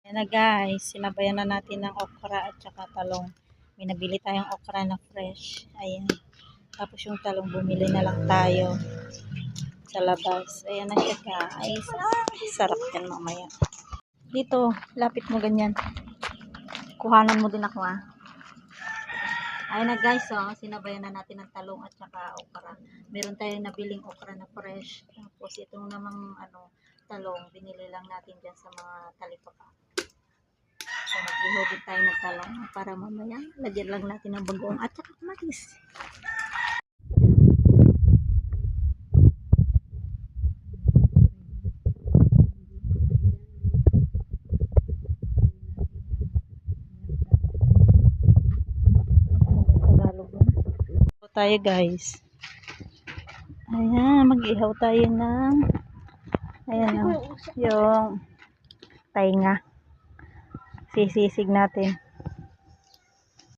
Ayan na guys, sinabayan na natin ng okra at saka talong. May nabili tayong okra na fresh. Ayan. Tapos yung talong bumili na lang tayo sa labas. Ayan na siya guys. Sarap yan mamaya. Dito, lapit mo ganyan. Kuhanan mo din ako ah. Ayan na guys, oh, sinabayan na natin ng talong at saka okra. Meron tayong nabiling okra na fresh. Tapos itong namang talong, binili lang natin dyan sa mga talipapa. So, maghihubid tayo ng talong para mamaya lagyan lang natin ng bagoong at saka kamatis. Tayo guys. Ayan, mag-ihaw tayo ng ayan o, yung tainga. Sisisig natin.